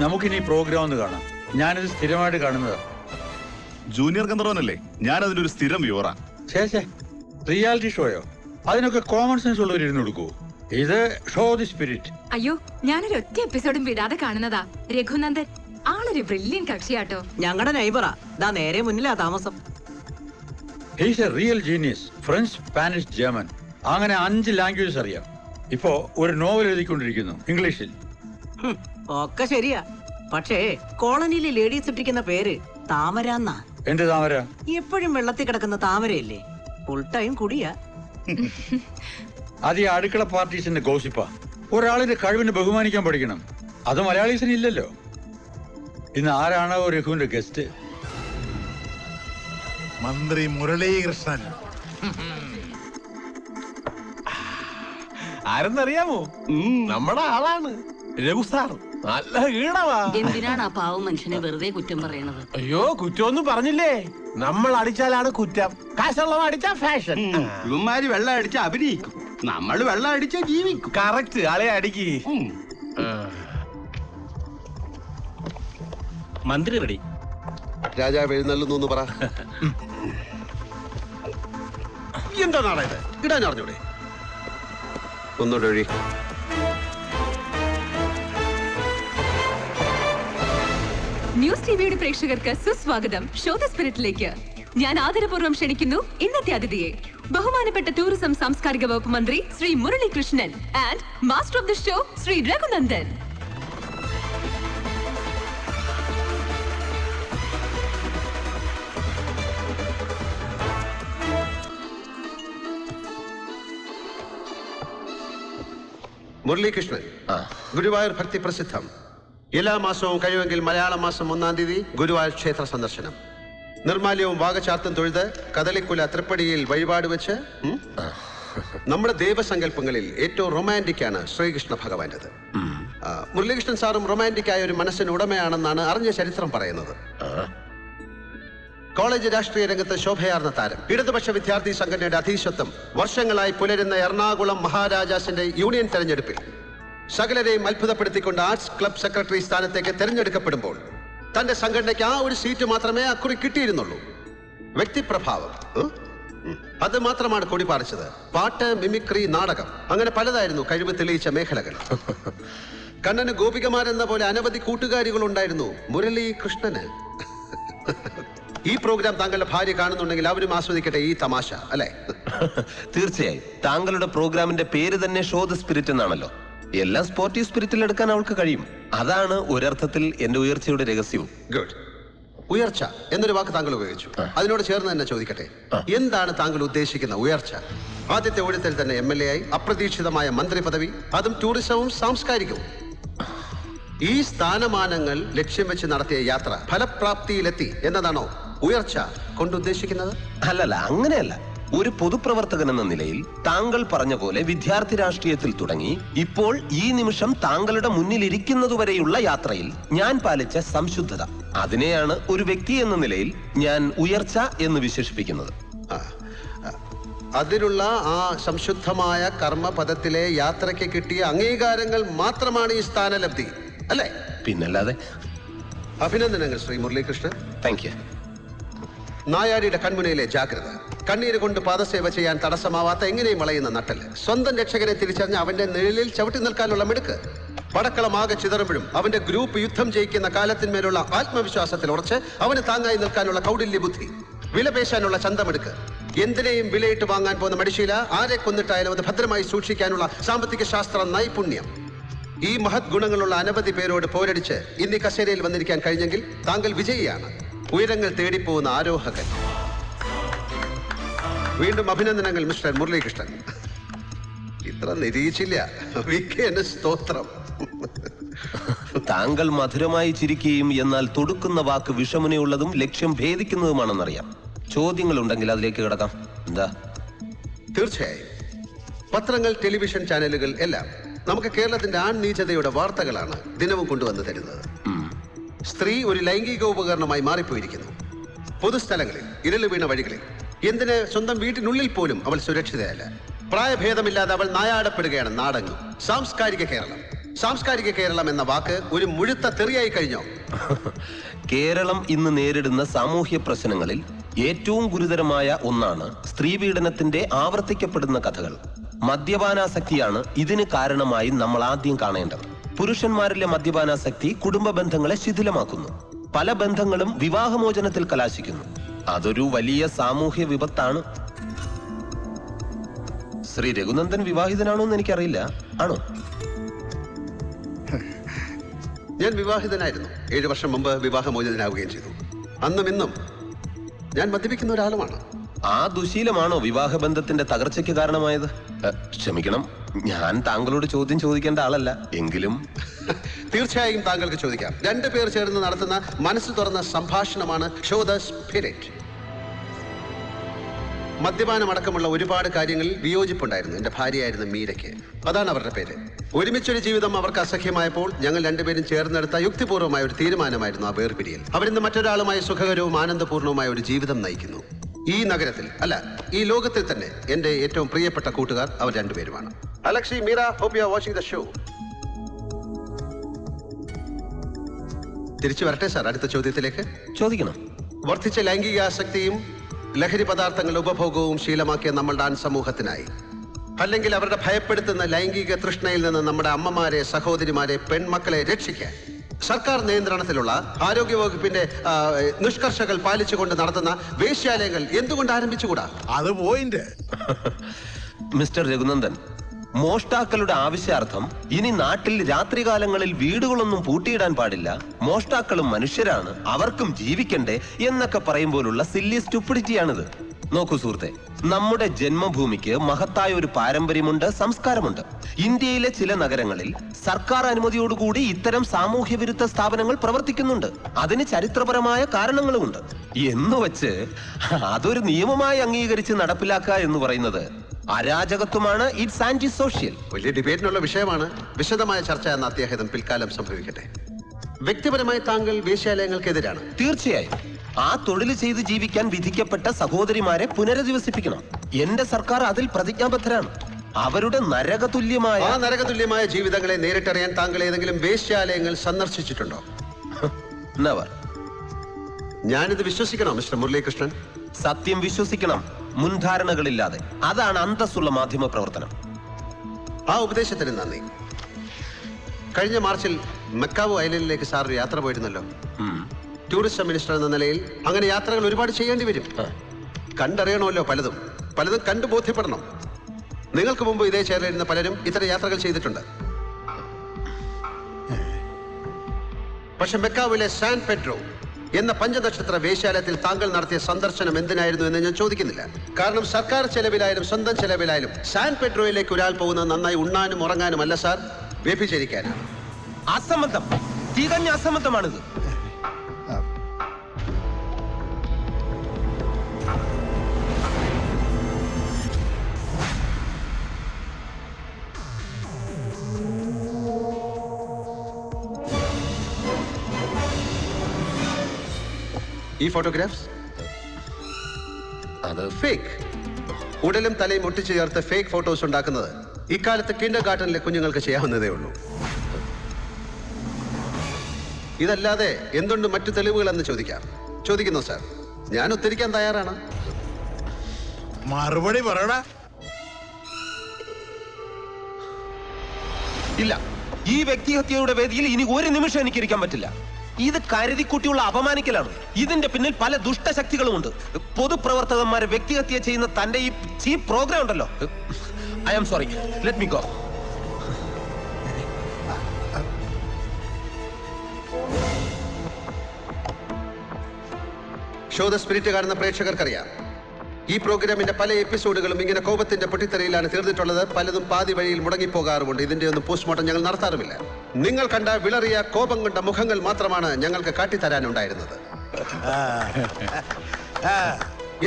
നമുക്കിനി പ്രോഗ്രാം ഒന്ന് കാണാം. ഞാനിത് സ്ഥിരമായിട്ട് കാണുന്നതാ. ജൂനിയർ ഗന്ധർവനല്ലേ, ഞാൻ അതിലൊരു സ്ഥിരം വ്യൂവറാ. ശേഷേ, റിയാലിറ്റി ഷോയോ? അതിനൊക്കെ കോമൺ സെൻസ് ഉള്ളവർ ഇരുന്ന് കൊടുക്കൂ. ഇത് ഷോ ദി സ്പിരിറ്റ്. അയ്യോ, ഞാനൊരു ഒറ്റ എപ്പിസോഡും വിടാതെ കാണുന്നതാ. രഘുനന്ദൻ ആളൊരു ബ്രില്യൻ കക്ഷിയാട്ടോ. ഞങ്ങളുടെ നൈബറാ, ദാ നേരെ മുന്നിലാ താമസം. He's A real genius. French, Spanish, German, അങ്ങനെ 5 ലാംഗ്വേജസ് അറിയാം. ഇപ്പോ ഒരു നോവൽ എഴുതിക്കൊണ്ടിരിക്കുന്നു ഇംഗ്ലീഷിൽ. ഒക്കെ ശരിയാ, പക്ഷേ കോളനിയിലെ ലേഡീസ് ഇട്ടിരിക്കുന്ന പേര് താമരാന്നാ. എന്റെ താമര എപ്പോഴും വെള്ളത്തിൽ കിടക്കുന്ന താമരയല്ലേ, ഫുൾ ടൈം കുടിയാ. അത് ഈ അടുക്കള പാർട്ടീസിന്റെ ഗോസിപ്പാ. ഒരാളിന്റെ കഴിവിനെ ബഹുമാനിക്കാൻ പഠിക്കണം. അത് മലയാളീസിന് ഇല്ലല്ലോ. ഇന്ന് ആരാണോ രഘുവിന്റെ ഗസ്റ്റ്? മന്ത്രി മുരളീകൃഷ്ണൻ. ആരെന്നറിയാമോ? നമ്മുടെ ആളാണ് രഘു സാർ. നല്ല ഈടവാ. എന്തിനാണ് ആ പാവം മനുഷ്യനെ വെറുതെ കുറ്റം പറയണത്? അയ്യോ, കുറ്റമൊന്നും പറഞ്ഞില്ലേ. നമ്മൾ അടിച്ചാലാണ് കുറ്റം, കാശുള്ളവ അടിച്ചാ ഫാഷൻ. ഇവന്മാര് വെള്ളം അടിച്ച അഭിനയിക്കും, നമ്മള് വെള്ളം അടിച്ച ജീവിക്കും. കറക്റ്റ്. ആളെ അടിക്ക്. മന്ത്രി റെഡി. രാജാവ് എഴുന്നള്ളുന്നു പറ. എന്താ നാടാ ഇത്? ഇടാൻ അറിഞ്ഞൂടെ? ഒന്നോടൊഴി. ന്യൂസ് ടിവിയുടെ പ്രേക്ഷകർക്ക് സുസ്വാഗതം ഷോ ദി സ്പിരിറ്റിലേക്ക്. ഞാൻ ആദരപൂർവ്വം ക്ഷണിക്കുന്നു ഇന്നത്തെ അതിഥിയെ, ബഹുമാനപ്പെട്ട ടൂറിസം സാംസ്കാരിക വകുപ്പ് മന്ത്രി Shri Muralikrishnan and master of the show Shri Raghunandan. Muralikrishnan, Guruvayur ഭക്തി പ്രസിദ്ധം. എല്ലാ മാസവും കഴിയുമെങ്കിൽ മലയാള മാസം 1-ാം തീയതി ഗുരുവായൂർ ക്ഷേത്ര സന്ദർശനം. നിർമാല്യവും വാഗചാർത്തും തൊഴുത് കദളിക്കുല തൃപ്പടിയിൽ വഴിപാട് വെച്ച്. നമ്മുടെ ദൈവസങ്കല്പങ്ങളിൽ ഏറ്റവും റൊമാൻറ്റിക് ആണ് ശ്രീകൃഷ്ണ ഭഗവാന്റേത്. മുരളീകൃഷ്ണൻ സാറും റൊമാൻറ്റിക് ആയ ഒരു മനസ്സിന് ഉടമയാണെന്നാണ് അറിഞ്ഞ ചരിത്രം പറയുന്നത്. കോളേജ് രാഷ്ട്രീയ രംഗത്ത് ശോഭയാർന്ന താരം, ഇടതുപക്ഷ വിദ്യാർത്ഥി സംഘടനയുടെ അധീശത്വം, വർഷങ്ങളായി പുലരുന്ന എറണാകുളം മഹാരാജാസിന്റെ യൂണിയൻ തെരഞ്ഞെടുപ്പിൽ സകലരെയും അത്ഭുതപ്പെടുത്തിക്കൊണ്ട് ആർട്സ് ക്ലബ് സെക്രട്ടറി സ്ഥാനത്തേക്ക് തെരഞ്ഞെടുക്കപ്പെടുമ്പോൾ തന്റെ സംഘടനയ്ക്ക് ആ ഒരു സീറ്റ് മാത്രമേ അക്കുറി കിട്ടിയിരുന്നുള്ളൂ. വ്യക്തിപ്രഭാവം അത് മാത്രമാണ് കൊടിപാറിച്ചത്. പാട്ട്, മിമിക്രി, നാടകം, അങ്ങനെ പലതായിരുന്നു കഴിവ് തെളിയിച്ച മേഖലകൾ. കണ്ണന് ഗോപികമാരെന്ന പോലെ അനവധി കൂട്ടുകാരികൾ ഉണ്ടായിരുന്നു മുരളീകൃഷ്ണന്. ഈ പ്രോഗ്രാം താങ്കളുടെ ഭാര്യ കാണുന്നുണ്ടെങ്കിൽ അവരും ആസ്വദിക്കട്ടെ ഈ തമാശ, അല്ലെ? തീർച്ചയായും. താങ്കളുടെ പ്രോഗ്രാമിന്റെ പേര് തന്നെ ഷോ ദി സ്പിരിറ്റ് എന്നാണല്ലോ. എല്ലാം സ്പോർട്ടീവ് സ്പിരിറ്റിൽ എടുക്കാൻ അവൾക്ക് കഴിയും. അതാണ് ഒരർത്ഥത്തിൽ എന്റെ ഉയർച്ചയുടെ രഹസ്യവും. ഗുഡ്. ഉയർച്ച എന്നൊരു വാക്ക് താങ്കൾ ഉപയോഗിച്ചു. അതിനോട് ചേർന്ന് തന്നെ ചോദിക്കട്ടെ, എന്താണ് താങ്കൾ ഉദ്ദേശിക്കുന്ന ഉയർച്ച? ആദ്യത്തെ ഊഴത്തിൽ തന്നെ MLA ആയി, അപ്രതീക്ഷിതമായ മന്ത്രി പദവി, അതും ടൂറിസവും സാംസ്കാരികവും. ഈ സ്ഥാനമാനങ്ങൾ ലക്ഷ്യം വെച്ച് നടത്തിയ യാത്ര ഫലപ്രാപ്തിയിലെത്തി എന്നതാണോ ഉയർച്ച കൊണ്ടുദ്ദേശിക്കുന്നത്? അല്ലല്ല, അങ്ങനെയല്ല. ഒരു പൊതുപ്രവർത്തകൻ എന്ന നിലയിൽ താങ്കൾ പറഞ്ഞ പോലെ വിദ്യാർത്ഥി രാഷ്ട്രീയത്തിൽ തുടങ്ങി ഇപ്പോൾ ഈ നിമിഷം താങ്കളുടെ മുന്നിലിരിക്കുന്നതുവരെയുള്ള യാത്രയിൽ ഞാൻ പാലിച്ച സംശുദ്ധത, അതിനെയാണ് ഒരു വ്യക്തി എന്ന നിലയിൽ ഞാൻ ഉയർച്ച എന്ന് വിശേഷിപ്പിക്കുന്നത്. അതിലുള്ള ആ സംശുദ്ധമായ കർമ്മപദത്തിലെ യാത്രയ്ക്ക് കിട്ടിയ അംഗീകാരങ്ങൾ മാത്രമാണ് ഈ സ്ഥാനലബ്ധി, അല്ലേ? പിന്നല്ലാതെ. അഭിനന്ദനങ്ങൾ ശ്രീ മുരളീകൃഷ്ണൻ. Thank you. നായാടിയുടെ കൺമുനയിലെ ജാഗ്രത, കണ്ണീര് കൊണ്ട് പാദസേവ ചെയ്യാൻ തടസ്സമാവാത്ത എങ്ങനെയും വളയുന്ന നട്ടല്, സ്വന്തം രക്ഷകനെ തിരിച്ചറിഞ്ഞ് അവന്റെ നിഴലിൽ ചവിട്ടി നിൽക്കാനുള്ള മിടുക്ക്, പടക്കളമാകെ ചിതറുമ്പോഴും അവന്റെ ഗ്രൂപ്പ് യുദ്ധം ജയിക്കുന്ന കാലത്തിന്മേലുള്ള ആത്മവിശ്വാസത്തിൽ ഉറച്ച് അവന് താങ്ങായി നിൽക്കാനുള്ള കൗടില്യ ബുദ്ധി, വിലപേശാനുള്ള ചന്തമെടുക്ക്, എന്തിനേയും വിലയിട്ട് വാങ്ങാൻ പോകുന്ന മടിശീല, ആരെ കൊന്നിട്ടായാലും അത് ഭദ്രമായി സൂക്ഷിക്കാനുള്ള സാമ്പത്തിക ശാസ്ത്ര നൈപുണ്യം. ഈ മഹത് ഗുണങ്ങളുള്ള അനവധി പേരോട് പോരടിച്ച് ഇന്ന് ഈ കസേരയിൽ വന്നിരിക്കാൻ കഴിഞ്ഞെങ്കിൽ താങ്കൾ വിജയിയാണ്, ഉയരങ്ങൾ തേടിപ്പോകുന്ന ആരോഹകൻ. വീണ്ടും അഭിനന്ദനങ്ങൾ മിസ്റ്റർ മുരളീകൃഷ്ണൻ. ഇത്ര നിരീക്ഷില്ല. സ്തോത്രം. താങ്കൾ മധുരമായി ചിരിക്കുകയും എന്നാൽ തൊടുക്കുന്ന വാക്ക് വിഷമുനയുള്ളതും ലക്ഷ്യം ഭേദിക്കുന്നതുമാണെന്നറിയാം. ചോദ്യങ്ങൾ ഉണ്ടെങ്കിൽ അതിലേക്ക് കിടക്കാം. എന്താ? തീർച്ചയായും. പത്രങ്ങൾ, ടെലിവിഷൻ ചാനലുകൾ എല്ലാം നമുക്ക് കേരളത്തിന്റെ ആൺനീചതയുടെ വാർത്തകളാണ് ദിനവും കൊണ്ടുവന്ന് തരുന്നത്. സ്ത്രീ ഒരു ലൈംഗിക ഉപകരണമായി മാറിപ്പോയിരിക്കുന്നു. പൊതുസ്ഥലങ്ങളിൽ, ഇരളു വീണ വഴികളിൽ, എന്തിന് സ്വന്തം വീട്ടിനുള്ളിൽ പോലും അവൾ സുരക്ഷിതയല്ല. പ്രായഭേദമില്ലാതെ അവൾ നായാടപ്പെടുകയാണ് നാടങ്ങും. സാംസ്കാരിക കേരളം സാംസ്കാരിക കേരളം എന്ന വാക്ക് ഒരു മുഴുത്ത തെറിയായി കഴിഞ്ഞോ? കേരളം ഇന്ന് നേരിടുന്ന സാമൂഹ്യ പ്രശ്നങ്ങളിൽ ഏറ്റവും ഗുരുതരമായ ഒന്നാണ് സ്ത്രീപീഡനത്തിന്റെ ആവർത്തിക്കപ്പെടുന്ന കഥകൾ. മദ്യപാനാസക്തിയാണ് ഇതിന് കാരണമായി നമ്മൾ ആദ്യം കാണേണ്ടത്. പുരുഷന്മാരിലെ മദ്യപാനാസക്തി കുടുംബ ബന്ധങ്ങളെ ശിഥിലമാക്കുന്നു. പല ബന്ധങ്ങളും വിവാഹമോചനത്തിൽ കലാശിക്കുന്നു. അതൊരു വലിയ സാമൂഹ്യ വിപത്താണ്. ശ്രീ രഘുനന്ദൻ വിവാഹിതനാണോ എന്ന് എനിക്കറിയില്ല. ആണോ? ഞാൻ വിവാഹിതനായിരുന്നു. 7 വർഷം മുമ്പ് വിവാഹമോചിതനാവുകയും ചെയ്തു. അന്നും ഇന്നും ഞാൻ മദ്യപിക്കുന്ന ഒരാളുമാണ്. ആ ദുശീലമാണോ വിവാഹബന്ധത്തിന്റെ തകർച്ചയ്ക്ക് കാരണമായത്? ക്ഷമിക്കണം, ഞാൻ താങ്കളോട് ചോദ്യം ചോദിക്കേണ്ട ആളല്ല. എങ്കിലും തീർച്ചയായും താങ്കൾക്ക് ചോദിക്കാം. 2 പേർ ചേർന്ന് നടത്തുന്ന മനസ്സ് തുറന്ന സംഭാഷണമാണ് ഷോ ദ സ്പിരിറ്റ്. മദ്യപാനം അടക്കമുള്ള ഒരുപാട് കാര്യങ്ങളിൽ വിയോജിപ്പുണ്ടായിരുന്നു. എന്റെ ഭാര്യയായിരുന്ന മീരയ്ക്ക്. അതാണ് അവരുടെ പേര്. ഒരുമിച്ചൊരു ജീവിതം അവർക്ക് അസഖ്യമായപ്പോൾ ഞങ്ങൾ 2 പേരും ചേർന്നെടുത്ത യുക്തിപൂർവമായ ഒരു തീരുമാനമായിരുന്നു ആ വേർപിരിയൽ. അവരിന്ന് മറ്റൊരാളുമായി സുഖകരവും ആനന്ദപൂർണവുമായ ഒരു ജീവിതം നയിക്കുന്നു. ഈ നഗരത്തിൽ അല്ല, ഈ ലോകത്തിൽ തന്നെ എന്റെ ഏറ്റവും പ്രിയപ്പെട്ട കൂട്ടുകാർ അവർ 2 പേരുമാണ്. Alexi, Meera, hope you are watching the show. തിരിച്ചു വരട്ടെ സാർ അടുത്ത ചോദ്യത്തിലേക്ക്. ചോദിക്കണം. വർദ്ധിച്ച ലൈംഗികാസക്തിയും ലഹരി പദാർത്ഥങ്ങളുടെ ഉപഭോഗവും ശീലമാക്കിയ നമ്മളുടെ സമൂഹത്തിനായി, അല്ലെങ്കിൽ അവരുടെ ഭയപ്പെടുത്തുന്ന ലൈംഗിക തൃഷ്ണയിൽ നിന്ന് നമ്മുടെ അമ്മമാരെ, സഹോദരിമാരെ, പെൺമക്കളെ രക്ഷിക്കാൻ സർക്കാർ നിയന്ത്രണത്തിലുള്ള ആരോഗ്യവകുപ്പിന്റെ നിഷ്കർഷകൾ പാലിച്ചുകൊണ്ട് നടത്തുന്ന വേശ്യാലയങ്ങൾ എന്തുകൊണ്ട് ആരംഭിച്ചുകൂടാ? അത് പോയിന്റ്. മിസ്റ്റർ രഘുനന്ദൻ, മോഷ്ടാക്കളുടെ ആവശ്യാർത്ഥം ഇനി നാട്ടിൽ രാത്രികാലങ്ങളിൽ വീടുകളൊന്നും പൂട്ടിയിടാൻ പാടില്ല, മോഷ്ടാക്കളും മനുഷ്യരാണ്, അവർക്കും ജീവിക്കണ്ടേ എന്നൊക്കെ പറയുമ്പോലുള്ള സില്ലി സ്റ്റുപ്പിഡിറ്റിയാണിത്. നോക്കൂ സുഹൃത്തെ, നമ്മുടെ ജന്മഭൂമിക്ക് മഹത്തായ ഒരു പാരമ്പര്യമുണ്ട്, സംസ്കാരമുണ്ട്. ഇന്ത്യയിലെ ചില നഗരങ്ങളിൽ സർക്കാർ അനുമതിയോടുകൂടി ഇത്തരം സാമൂഹ്യ വിരുദ്ധ സ്ഥാപനങ്ങൾ പ്രവർത്തിക്കുന്നുണ്ട്. അതിന് ചരിത്രപരമായ കാരണങ്ങളുമുണ്ട്. എന്നുവച്ച് അതൊരു നിയമമായി അംഗീകരിച്ച് നടപ്പിലാക്കുക എന്ന് പറയുന്നത് അരാജകത്വമാണ്. It's anti social. വലിയ ഡിബേറ്റിനുള്ള വിഷയമാണ്. വിശദമായ ചർച്ച എന്ന അത്യാഹിതം പിൽക്കാലം സംഭവിക്കട്ടെ. വ്യക്തിപരമായി താങ്കൾ വേശ്യാലയങ്ങൾക്കെതിരാണ്? തീർച്ചയായും. ആ തൊഴിൽ ചെയ്ത് ജീവിക്കാൻ വിധിക്കപ്പെട്ട സഹോദരിമാരെ പുനരധിവസിപ്പിക്കണം. എന്റെ സർക്കാർ അതിൽ പ്രതിജ്ഞാബദ്ധരാണ്. അവരുടെ നരകതുല്യമായ ജീവിതങ്ങളെ നേരിട്ടറിയാൻ താങ്കൾ ഏതെങ്കിലും വേശ്യാലയങ്ങൾ സന്ദർശിച്ചിട്ടുണ്ടോ? നെവർ. ഞാനിത് വിശ്വസിക്കണോ മിസ്റ്റർ മുരളീകൃഷ്ണൻ? സത്യം വിശ്വസിക്കണം, മുൻധാരണകളില്ലാതെ. അതാണ് അന്തസ്സുള്ള മാധ്യമ പ്രവർത്തനം. ആ ഉപദേശത്തിന് നന്ദി. കഴിഞ്ഞ മാർച്ചിൽ മെക്കാവോ ഐലൻഡിലേക്ക് സാർ ഒരു യാത്ര പോയിരുന്നല്ലോ. ടൂറിസം മിനിസ്റ്റർ എന്ന നിലയിൽ അങ്ങനെ യാത്രകൾ ഒരുപാട് ചെയ്യേണ്ടി വരും. കണ്ടറിയണമല്ലോ, പലതും കണ്ടു ബോധ്യപ്പെടണം. നിങ്ങൾക്ക് മുമ്പ് ഇതേ ചെയറിലിരുന്ന പലരും ഇത്തരം യാത്രകൾ ചെയ്തിട്ടുണ്ട്. പക്ഷെ മെക്കാവിലെ സാൻ പെഡ്രോ എന്ന 5 നക്ഷത്ര വേശ്യാലയത്തിൽ താങ്കൾ നടത്തിയ സന്ദർശനം എന്തിനായിരുന്നു എന്ന് ഞാൻ ചോദിക്കുന്നില്ല. കാരണം സർക്കാർ ചെലവിലായാലും സ്വന്തം ചെലവിലായാലും സാൻ പെഡ്രോയിലേക്ക് ഒരാൾ പോകുന്നത് നന്നായി ഉണ്ണാനും ഉറങ്ങാനും അല്ല സാർ, വ്യഭിചരിക്കാനാണ്. അസംബന്ധം, തികഞ്ഞ അസംബന്ധമാണിത്. ഈ ഫോട്ടോഗ്രാഫ്സ് അത് ഫേക്ക്. ഉടലും തലയും ഒട്ടിച്ചു ചേർത്ത് ഫേക്ക് ഫോട്ടോസ് ഉണ്ടാക്കുന്നത് ഇക്കാലത്ത് കിൻഡർ ഗാർട്ടനിലെ കുഞ്ഞുങ്ങൾക്ക് ചെയ്യാവുന്നതേ ഉള്ളൂ. ഇതല്ലാതെ എന്തുണ്ട് മറ്റു തെളിവുകൾ എന്ന് ചോദിക്കുന്നു സാർ. ഞാൻ ഉത്തരിക്കാൻ തയ്യാറാണ്. മറുപടി പറയടാ. ഇല്ല, ഈ വ്യക്തിഹത്യയുടെ വേദിയിൽ ഇനി ഒരു നിമിഷം എനിക്ക് ഇരിക്കാൻ പറ്റില്ല. ഇത് കരുതിക്കുട്ടിയുള്ള അപമാനിക്കലാണ്. ഇതിന്റെ പിന്നിൽ പല ദുഷ്ടശക്തികളുമുണ്ട്. പൊതുപ്രവർത്തകന്മാരെ വ്യക്തിഹത്യ ചെയ്യുന്ന തന്റെ ഈ ചീപ്പ് പ്രോഗ്രാം ഉണ്ടല്ലോ. I am sorry, let me go. Show the spirit കാണുന്ന പ്രേക്ഷകർക്കറിയാം, ഈ പ്രോഗ്രാമിന്റെ പല എപ്പിസോഡുകളും ഇങ്ങനെ കോപത്തിന്റെ പൊട്ടിത്തെറിയിലാണ് തീർന്നിട്ടുള്ളത്. പലതും പാതി വഴിയിൽ മുടങ്ങിപ്പോകാറുമുണ്ട്. ഇതിന്റെ ഒന്നും പോസ്റ്റ്മോർട്ടം ഞങ്ങൾ നടത്താറുമില്ല. നിങ്ങൾ കണ്ട വിളറിയ കോപം കൊണ്ട മുഖങ്ങൾ മാത്രമാണ് ഞങ്ങൾക്ക് കാട്ടിത്തരാനുണ്ടായിരുന്നത്.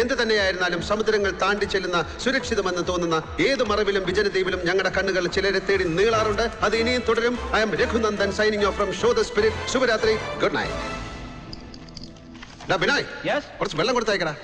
എന്ത് തന്നെയായിരുന്നാലും സമുദ്രങ്ങൾ താണ്ടി ചെല്ലുന്ന സുരക്ഷിതമെന്ന് തോന്നുന്ന ഏത് മറവിലും വിജനദ്വീപിലും ഞങ്ങളുടെ കണ്ണുകൾ ചിലരെ തേടി നീളാറുണ്ട്. അത് ഇനിയും തുടരും. I M Raghunandan signing off from show the spirit. ശുഭരാത്രി, ഗുഡ് നൈറ്റ്. ബിനോയ്, കുറച്ച് വെള്ളം കൊടുത്തയക്കടാ.